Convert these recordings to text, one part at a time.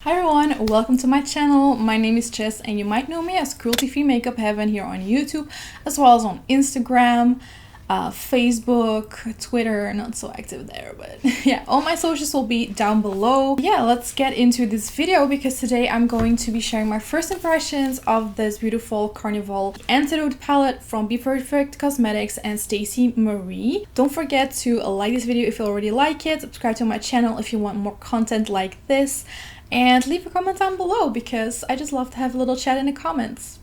Hi everyone, welcome to my channel. My name is Jess and you might know me as Cruelty-Free Makeup Heaven here on YouTube, as well as on Instagram, Facebook, Twitter. Not so active there, but yeah, all my socials will be down below. Yeah, let's get into this video because today I'm going to be sharing my first impressions of this beautiful Carnival Antidote palette from Bperfect Cosmetics and StaceyMarie. Don't forget to like this video if you already like it, subscribe to my channel if you want more content like this, and leave a comment down below because I just love to have a little chat in the comments.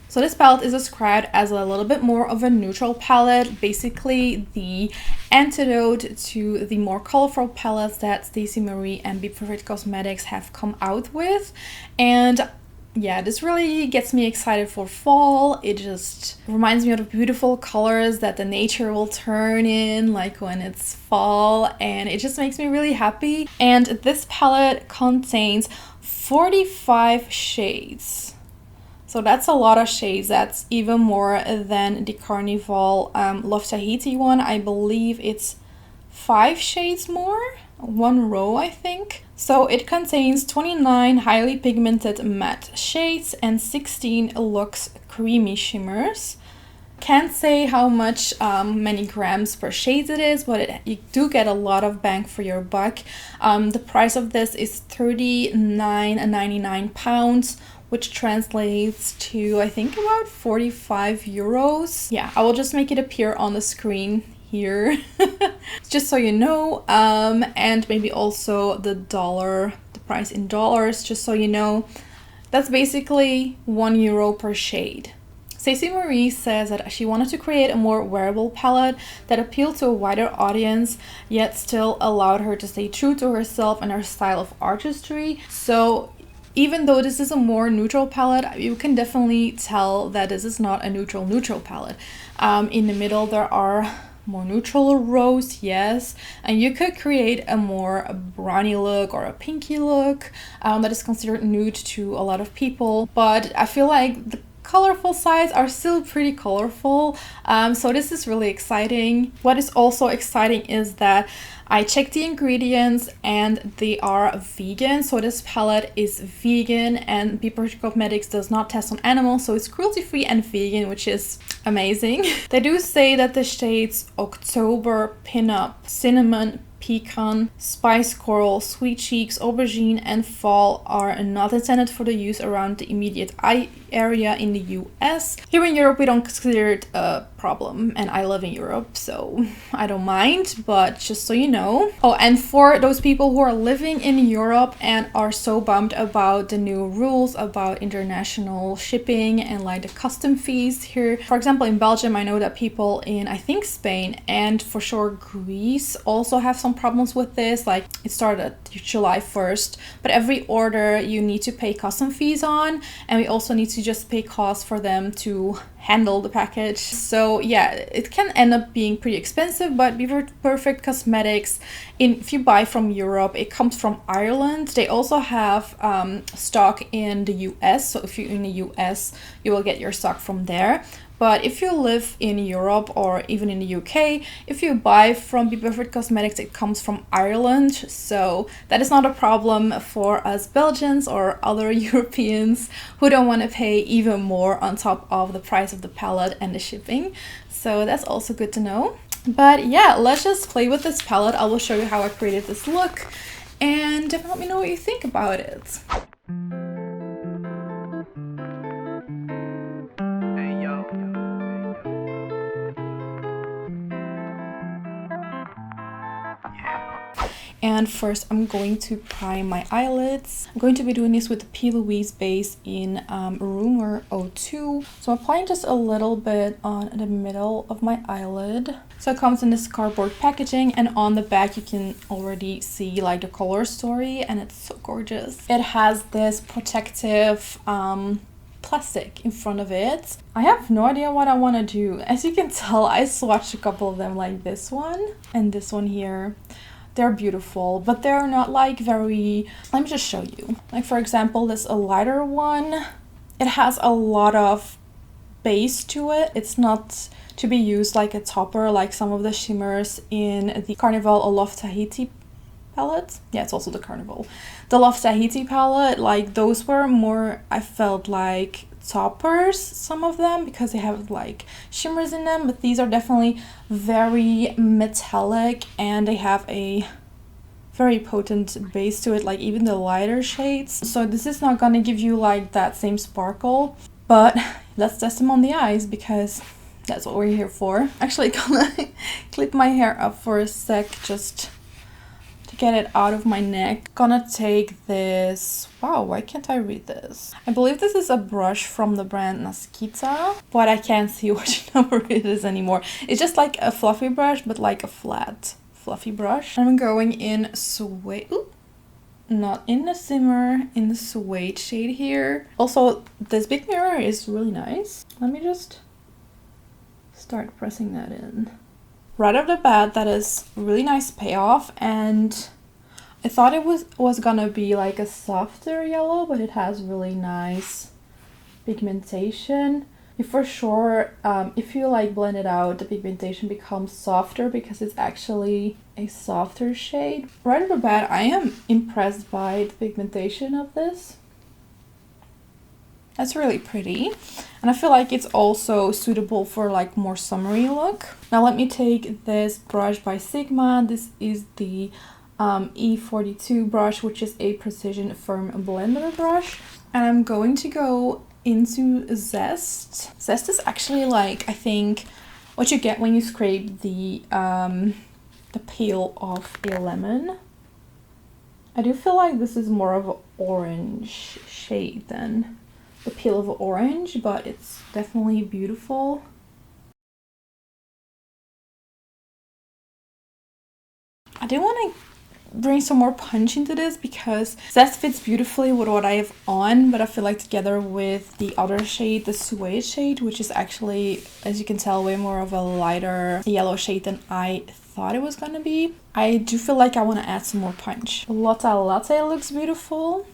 So this palette is described as a little bit more of a neutral palette, basically the antidote to the more colorful palettes that StaceyMarie and Bperfect Cosmetics have come out with. And yeah, this really gets me excited for fall. It just reminds me of the beautiful colors that the nature will turn in like when it's fall, and it just makes me really happy. And this palette contains 45 shades. So that's a lot of shades. That's even more than the Carnival Love Tahiti one. I believe it's 5 shades more. One row, I think. So it contains 29 highly pigmented matte shades and 16 luxe creamy shimmers. Can't say how much many grams per shade it is, but you do get a lot of bang for your buck. The price of this is £39.99, which translates to I think about 45 euros. Yeah, I will just make it appear on the screen here just so you know, and maybe also the price in dollars, just so you know. That's basically €1 per shade. StaceyMarie says that she wanted to create a more wearable palette that appealed to a wider audience, yet still allowed her to stay true to herself and her style of artistry. So even though this is a more neutral palette, you can definitely tell that this is not a neutral palette. In the middle there are more neutral rows, yes, and you could create a more brownie look or a pinky look that is considered nude to a lot of people, but I feel like the colorful sides are still pretty colorful, so this is really exciting. What is also exciting is that I checked the ingredients and they are vegan. So this palette is vegan and Bperfect Cosmetics does not test on animals, so it's cruelty free and vegan, which is amazing. They do say that the shades October, Pinup, Cinnamon, Pecan, Spice Coral, Sweet Cheeks, Aubergine and Fall are not intended for the use around the immediate eye area in the US. Here in Europe we don't consider it a problem, and I live in Europe so I don't mind, but just so you know. Oh, and for those people who are living in Europe and are so bummed about the new rules about international shipping and like the custom fees here, for example in Belgium, I know that people in I think Spain and for sure Greece also have some problems with this. Like it started July 1st, but every order you need to pay custom fees on, and we also need to just pay costs for them to handle the package. So yeah, it can end up being pretty expensive, but Bperfect Cosmetics, if you buy from Europe, it comes from Ireland. They also have stock in the US, so if you're in the US you will get your stock from there. But if you live in Europe or even in the UK, if you buy from Bperfect Cosmetics, it comes from Ireland. So that is not a problem for us Belgians or other Europeans who don't want to pay even more on top of the price of the palette and the shipping. So that's also good to know. But yeah, let's just play with this palette. I will show you how I created this look and definitely let me know what you think about it. And first I'm going to prime my eyelids. I'm going to be doing this with the P.Louise base in Rumour 02. So I'm applying just a little bit on the middle of my eyelid. So it comes in this cardboard packaging, and on the back you can already see like the color story, and it's so gorgeous. It has this protective plastic in front of it. I have no idea what I want to do. As you can tell, I swatched a couple of them, like this one and this one here. They're beautiful, but they're not like very, let me just show you. Like for example, this a lighter one. It has a lot of base to it. It's not to be used like a topper like some of the shimmers in the Carnival or Love Tahiti palette. Yeah, it's also the Carnival. The Love Tahiti palette, like those were more, I felt like, toppers, some of them, because they have like shimmers in them, but these are definitely very metallic and they have a very potent base to it, like even the lighter shades. So this is not gonna give you like that same sparkle, but let's test them on the eyes because that's what we're here for. Actually, gonna clip my hair up for a sec just to get it out of my neck. Gonna take this, wow, why can't I read this? I believe this is a brush from the brand Naskita, but I can't see which number it is anymore. It's just like a fluffy brush, but like a flat fluffy brush. I'm going in suede, ooh, not in the shimmer, in the suede shade here. Also, this big mirror is really nice. Let me just start pressing that in. Right off the bat, that is really nice payoff, and I thought it was gonna be like a softer yellow, but it has really nice pigmentation. For sure, if you like blend it out, the pigmentation becomes softer because it's actually a softer shade. Right off the bat, I am impressed by the pigmentation of this. That's really pretty, and I feel like it's also suitable for like more summery look. Now let me take this brush by Sigma. This is the E42 brush, which is a precision firm blender brush, and I'm going to go into Zest. Zest is actually like, I think, what you get when you scrape the peel off a lemon. I do feel like this is more of an orange shade than the peel of orange, but it's definitely beautiful. I do want to bring some more punch into this because Zest fits beautifully with what I have on, but I feel like together with the other shade, the suede shade, which is actually, as you can tell, way more of a lighter yellow shade than I thought it was gonna be, I do feel like I want to add some more punch. Lotta Latte looks beautiful.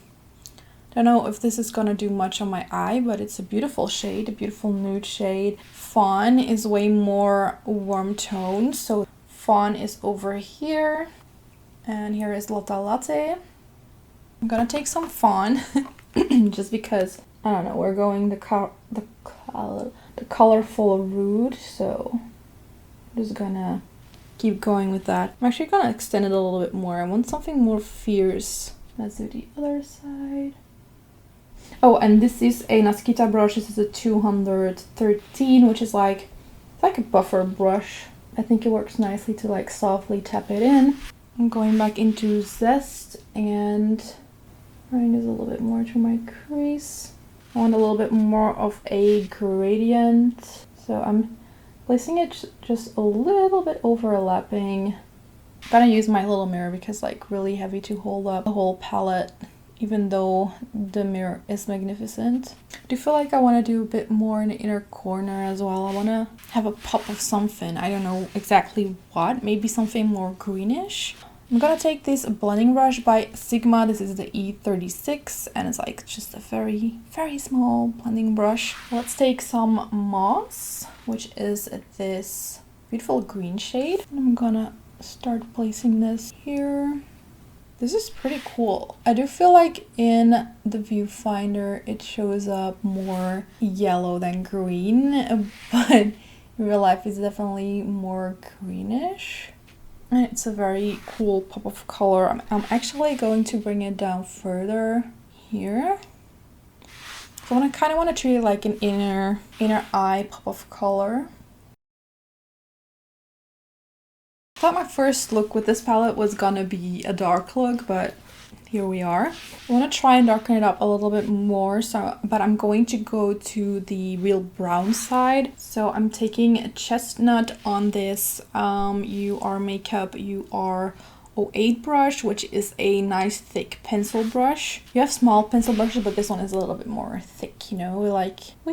Don't know if this is gonna do much on my eye, but it's a beautiful shade, a beautiful nude shade. Fawn is way more warm toned, so Fawn is over here. And here is Lotta Latte. I'm gonna take some Fawn just because, I don't know, we're going the colorful rude, so I'm just gonna keep going with that. I'm actually gonna extend it a little bit more. I want something more fierce. Let's do the other side. Oh, and this is a Naskita brush. This is a 213, which is like, it's like a buffer brush. I think it works nicely to like softly tap it in. I'm going back into Zest and bring this a little bit more to my crease. I want a little bit more of a gradient, so I'm placing it just a little bit overlapping. I'm gonna use my little mirror because it's like really heavy to hold up the whole palette, even though the mirror is magnificent. I do feel like I want to do a bit more in the inner corner as well. I want to have a pop of something. I don't know exactly what. Maybe something more greenish. I'm gonna take this blending brush by Sigma. This is the E36 and it's like just a very, very small blending brush. Let's take some Moss, which is this beautiful green shade. I'm gonna start placing this here. This is pretty cool. I do feel like in the viewfinder it shows up more yellow than green, but in real life it's definitely more greenish. And it's a very cool pop of color. I'm actually going to bring it down further here. So I kind of want to treat it like an inner eye pop of color. I thought my first look with this palette was gonna be a dark look, but here we are. I want to try and darken it up a little bit more, but I'm going to go to the real brown side. So I'm taking a Chestnut on this UR Makeup UR08 brush, which is a nice thick pencil brush. You have small pencil brushes, but this one is a little bit more thick, you know, we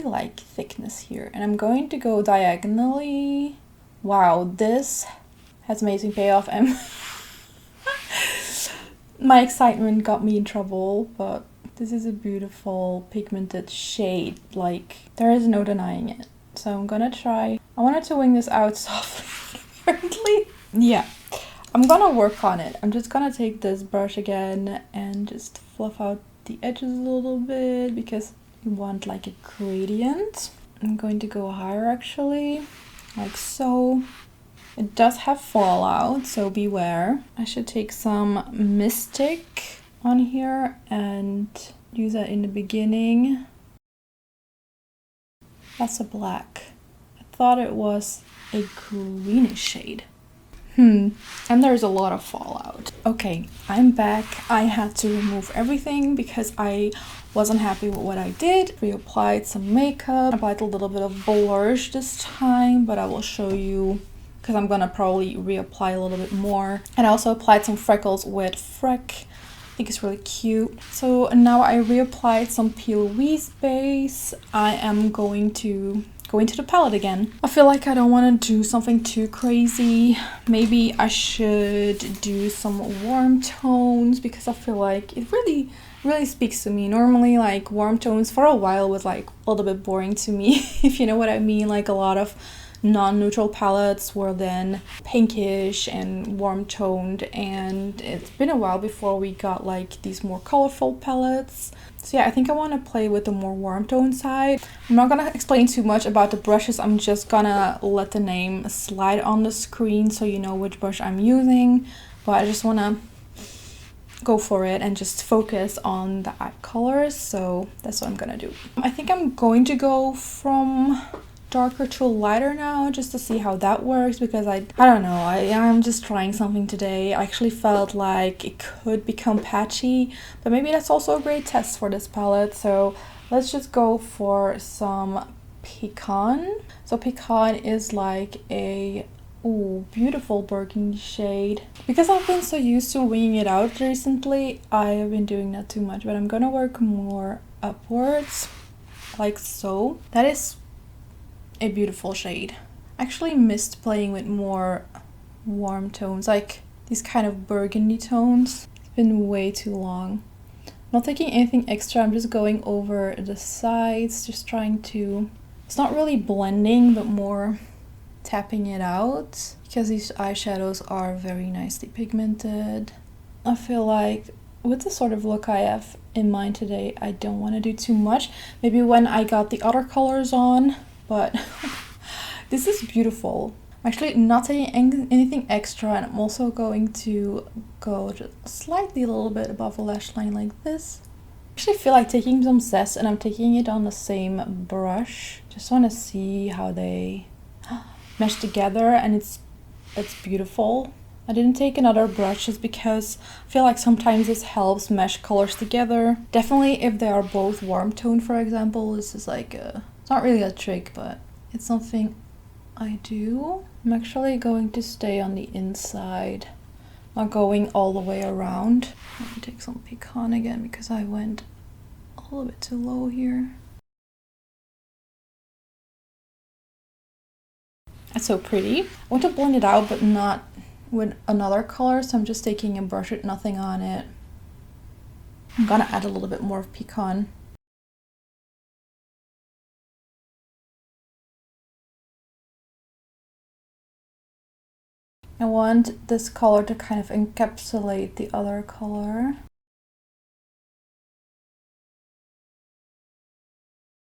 like thickness here. And I'm going to go diagonally. Wow, this has amazing payoff, and my excitement got me in trouble, but This is a beautiful pigmented shade, like there is no denying it. So I'm gonna try. I wanted to wing this out softly, apparently. Yeah, I'm gonna work on it. I'm just gonna take this brush again and just fluff out the edges a little bit because you want like a gradient. I'm going to go higher actually, like so. It does have fallout, so beware. I should take some Mystic on here and use that in the beginning. That's a black. I thought it was a greenish shade. And there's a lot of fallout. Okay, I'm back. I had to remove everything because I wasn't happy with what I did. Reapplied some makeup. Applied a little bit of blursh this time, but I will show you because I'm gonna probably reapply a little bit more. And I also applied some freckles with Freck. I think it's really cute. So now I reapplied some P.Louise base. I am going to go into the palette again. I feel like I don't want to do something too crazy. Maybe I should do some warm tones because I feel like it really speaks to me. Normally like warm tones for a while was like a little bit boring to me, if you know what I mean. Like a lot of non-neutral palettes were then pinkish and warm toned, and it's been a while before we got like these more colorful palettes. So yeah, I think I want to play with the more warm tone side. I'm not gonna explain too much about the brushes. I'm just gonna let the name slide on the screen so you know which brush I'm using, but I just want to go for it and just focus on the eye colors. So that's what I'm gonna do. I think I'm going to go from darker to lighter now just to see how that works because I don't know, I'm just trying something today. I actually felt like it could become patchy, but maybe that's also a great test for this palette. So let's just go for some Pecan. So Pecan is like a beautiful burgundy shade. Because I've been so used to winging it out recently, I have been doing that too much, but I'm gonna work more upwards like so. That is a beautiful shade. I actually missed playing with more warm tones, like these kind of burgundy tones. It's been way too long. I'm not taking anything extra, I'm just going over the sides, just trying to, it's not really blending, but more tapping it out because these eyeshadows are very nicely pigmented. I feel like with the sort of look I have in mind today, I don't want to do too much. Maybe when I got the other colors on, but this is beautiful. I'm actually not taking anything extra, and I'm also going to go just slightly a little bit above the lash line like this. I actually feel like taking some zest, and I'm taking it on the same brush. Just want to see how they mesh together, and it's beautiful. I didn't take another brush just because I feel like sometimes this helps mesh colors together. Definitely if they are both warm tone, for example. This is like it's not really a trick, but it's something I do. I'm actually going to stay on the inside, not going all the way around. Let me take some Pecan again because I went a little bit too low here. It's so pretty. I want to blend it out, but not with another color, so I'm just taking a brush with nothing on it. I'm gonna add a little bit more of Pecan. I want this color to kind of encapsulate the other color.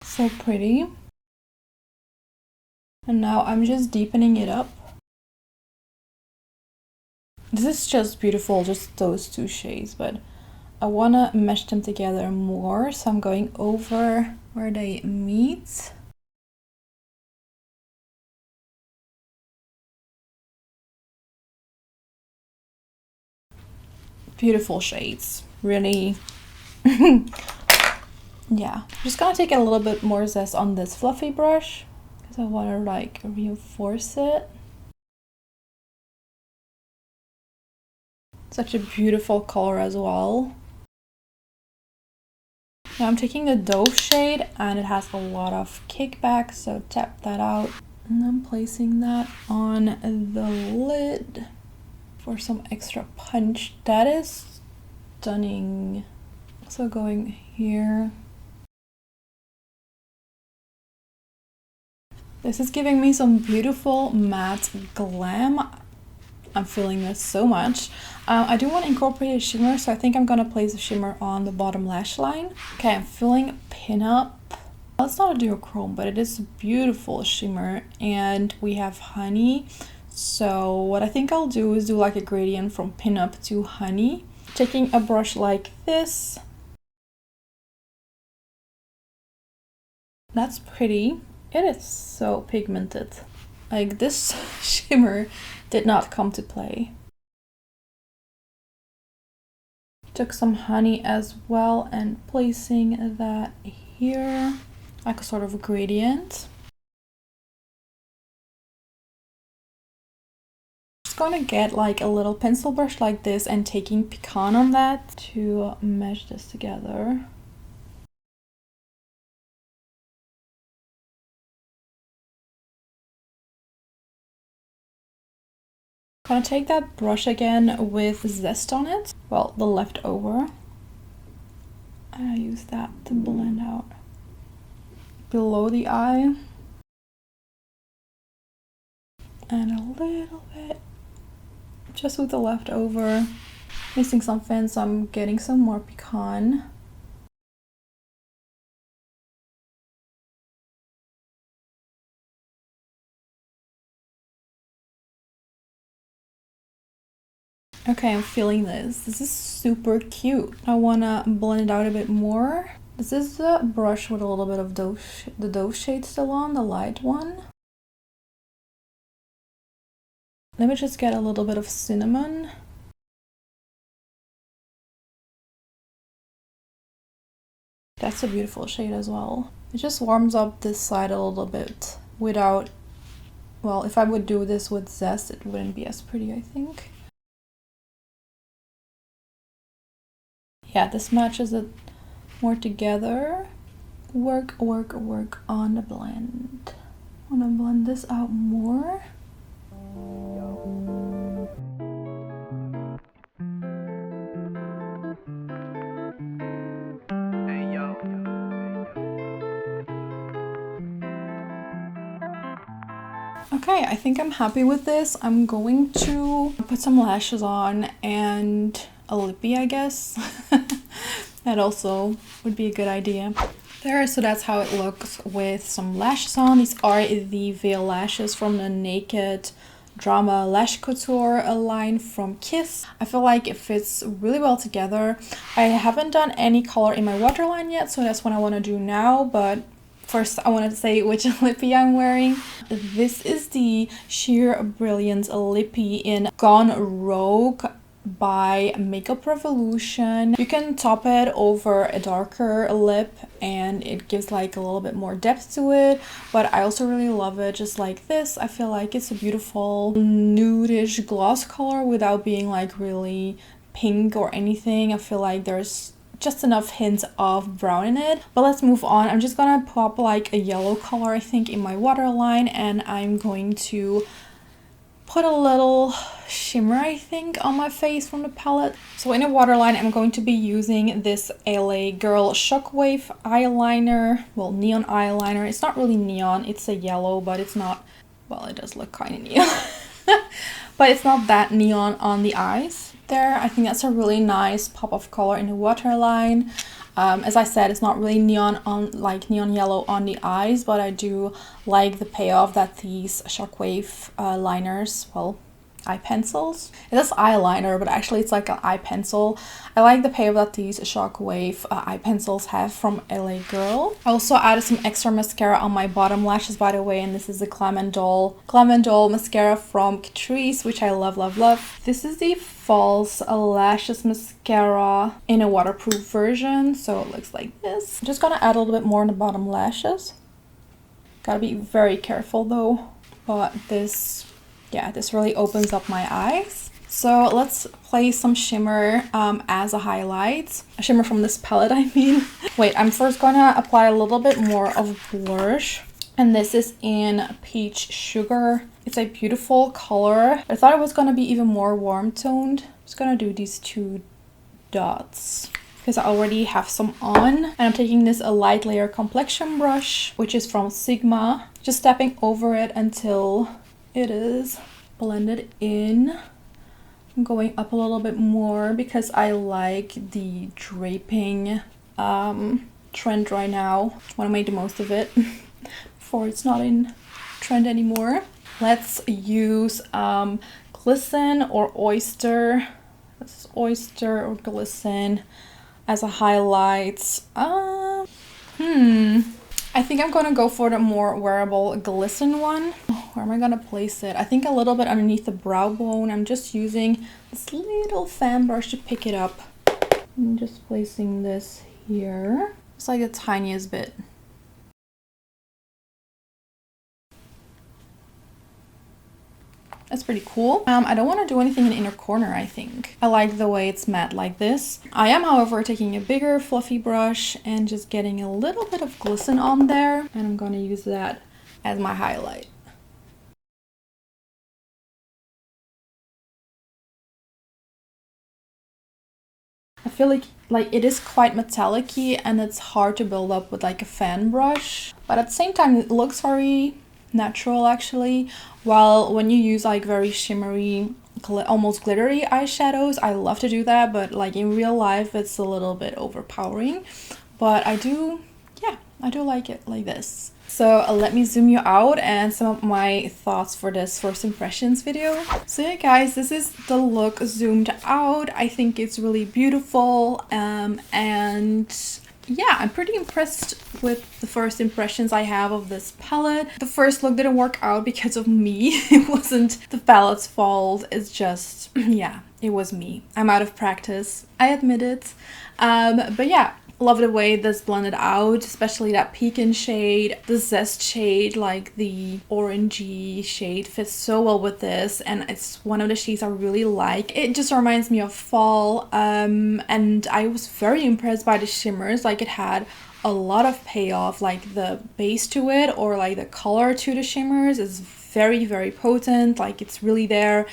So pretty. And now I'm just deepening it up. This is just beautiful, just those two shades, but I want to mesh them together more, so I'm going over where they meet. Beautiful shades, really. Yeah, I'm just gonna take a little bit more zest on this fluffy brush because I want to like reinforce it. Such a beautiful color as well. Now I'm taking the Dove shade and it has a lot of kickback, so tap that out. And I'm placing that on the lid for some extra punch. That is stunning. So going here. This is giving me some beautiful matte glam. I'm feeling this so much. I do want to incorporate a shimmer, so I think I'm gonna place a shimmer on the bottom lash line. Okay, I'm feeling Pin Up. Well, it's not a duochrome, but it is a beautiful shimmer, and we have Honey. So what I think I'll do is do like a gradient from Pin Up to Honey. Taking a brush like this. That's pretty. It is so pigmented. Like, this shimmer did not come to play. Took some honey as well and placing that here, like a sort of a gradient. Just gonna get like a little pencil brush like this and taking Pecan on that to mesh this together. Gonna take that brush again with Zest on it, well, the leftover, and I use that to blend out below the eye, and a little bit just with the leftover. Missing something, so I'm getting some more Pecan. Okay, I'm feeling this. This is super cute. I wanna blend it out a bit more. This is the brush with a little bit of the Dove shade still on, the light one. Let me just get a little bit of cinnamon. That's a beautiful shade as well. It just warms up this side a little bit without, well, if I would do this with Zest, it wouldn't be as pretty, I think. Yeah, this matches it more together. Work on the blend. I wanna blend this out more. Okay, I think I'm happy with this. I'm going to put some lashes on and a lippy, I guess. That also would be a good idea. There, so that's how it looks with some lashes on. These are the Veil lashes from the Naked Drama Lash Couture line from Kiss. I feel like it fits really well together. I haven't done any color in my waterline yet, so that's what I want to do now, but first I wanted to say which lippy I'm wearing. This is the Sheer Brilliance lippy in Gone Rogue by Makeup Revolution. You can top it over a darker lip and it gives like a little bit more depth to it, but I also really love it just like this. I feel like it's a beautiful nudish gloss color without being like really pink or anything. I feel like there's just enough hints of brown in it. But let's move on. I'm just gonna pop like a yellow color, I think, in my waterline, and I'm going to put a little shimmer, I think, on my face from the palette. So in a waterline, I'm going to be using this LA Girl Shockwave eyeliner, well, neon eyeliner. It's not really neon, it's a yellow, but it's not, well, it does look kind of neon. But it's not that neon on the eyes. There, I think that's a really nice pop of color in the waterline. As I said, it's not really neon on, like neon yellow on the eyes, but I do like the payoff that these Shockwave liners, well, eye pencils. It is eyeliner, but actually it's like an eye pencil. I like the payoff that these Shockwave eye pencils have from LA Girl. I also added some extra mascara on my bottom lashes, by the way, and this is the Glam & Doll mascara from Catrice, which I love, love, love. This is the False Lashes mascara in a waterproof version, so it looks like this. I'm just gonna add a little bit more on the bottom lashes. Gotta be very careful though, but this, yeah, this really opens up my eyes. So let's place some shimmer as a highlight. A shimmer from this palette, I mean. Wait, I'm first gonna apply a little bit more of blush. And this is in Peach Sugar. It's a beautiful color. I thought it was gonna be even more warm toned. I'm just gonna do these two dots. because I already have some on. And I'm taking this a light layer complexion brush, which is from Sigma, just stepping over it until it is blended in. I'm going up a little bit more because I like the draping trend right now. I want to make the most of it before it's not in trend anymore. Let's use Glisten or Oyster. This is Oyster or Glisten as a highlight. I think I'm gonna go for the more wearable Glisten one. Where am I gonna place it? I think a little bit underneath the brow bone. I'm just using this little fan brush to pick it up. I'm just placing this here. It's like the tiniest bit. That's pretty cool. I don't want to do anything in the inner corner, I think. I like the way it's matte like this. I am, however, taking a bigger fluffy brush and just getting a little bit of glisten on there. And I'm going to use that as my highlight. I feel like it is quite metallic-y and it's hard to build up with like a fan brush. But at the same time, it looks very natural actually. While when you use like very shimmery, almost glittery eyeshadows, I love to do that, but like in real life it's a little bit overpowering. But I do like it like this. So let me zoom you out and some of my thoughts for this first impressions video. So yeah guys, this is the look zoomed out. I think it's really beautiful and yeah, I'm pretty impressed with the first impressions I have of this palette. The first look didn't work out because of me. It wasn't the palette's fault. It's just, yeah, it was me. I'm out of practice. I admit it. But yeah, love the way this blended out, especially that pecan shade. The zest shade, like the orangey shade, fits so well with this, and it's one of the shades I really like. It just reminds me of fall, and I was very impressed by the shimmers. Like it had a lot of payoff, like the base to it or like the color to the shimmers is very, very potent. Like it's really there.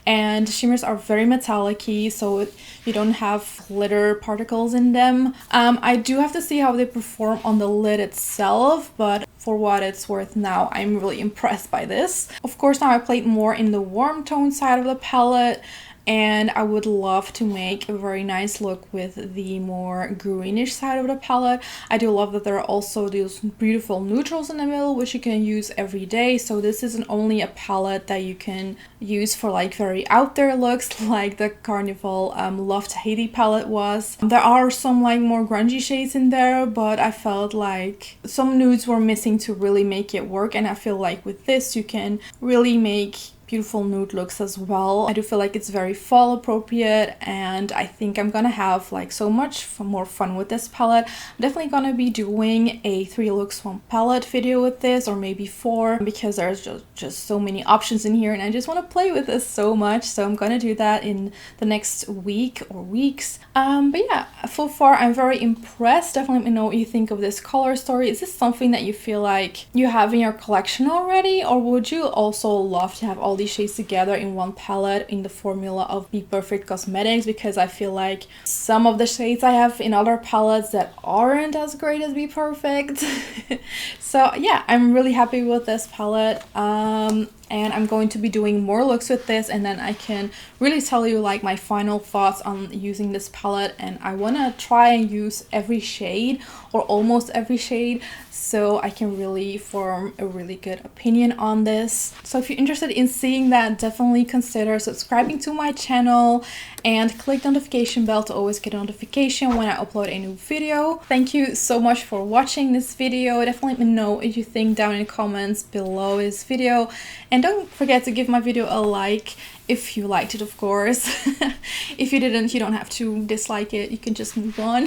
And the shimmers are very metallic-y, so you don't have glitter particles in them. I do have to see how they perform on the lid itself, but for what it's worth now, I'm really impressed by this. Of course, now I played more in the warm tone side of the palette, and I would love to make a very nice look with the more greenish side of the palette. I do love that there are also these beautiful neutrals in the middle, which you can use every day. So this isn't only a palette that you can use for like very out there looks like the Carnival Love to Hate It palette was. There are some like more grungy shades in there, but I felt like some nudes were missing to really make it work, and I feel like with this you can really make beautiful nude looks as well. I do feel like it's very fall appropriate, and I think I'm gonna have like so much more fun with this palette. I'm definitely gonna be doing a 3 looks 1 palette video with this, or maybe 4, because there's just so many options in here and I just want to play with this so much. So I'm gonna do that in the next week or weeks. But yeah, so far I'm very impressed. Definitely let me know what you think of this color story. Is this something that you feel like you have in your collection already, or would you also love to have all these shades together in one palette in the formula of Bperfect Cosmetics? Because I feel like some of the shades I have in other palettes that aren't as great as Bperfect. So yeah, I'm really happy with this palette. And I'm going to be doing more looks with this, and then I can really tell you like my final thoughts on using this palette. And I want to try and use every shade or almost every shade, so I can really form a really good opinion on this. So if you're interested in seeing that, definitely consider subscribing to my channel and click the notification bell to always get a notification when I upload a new video. Thank you so much for watching this video. Definitely let me know what you think down in the comments below this video, and don't forget to give my video a like if you liked it, of course. If you didn't, you don't have to dislike it, you can just move on.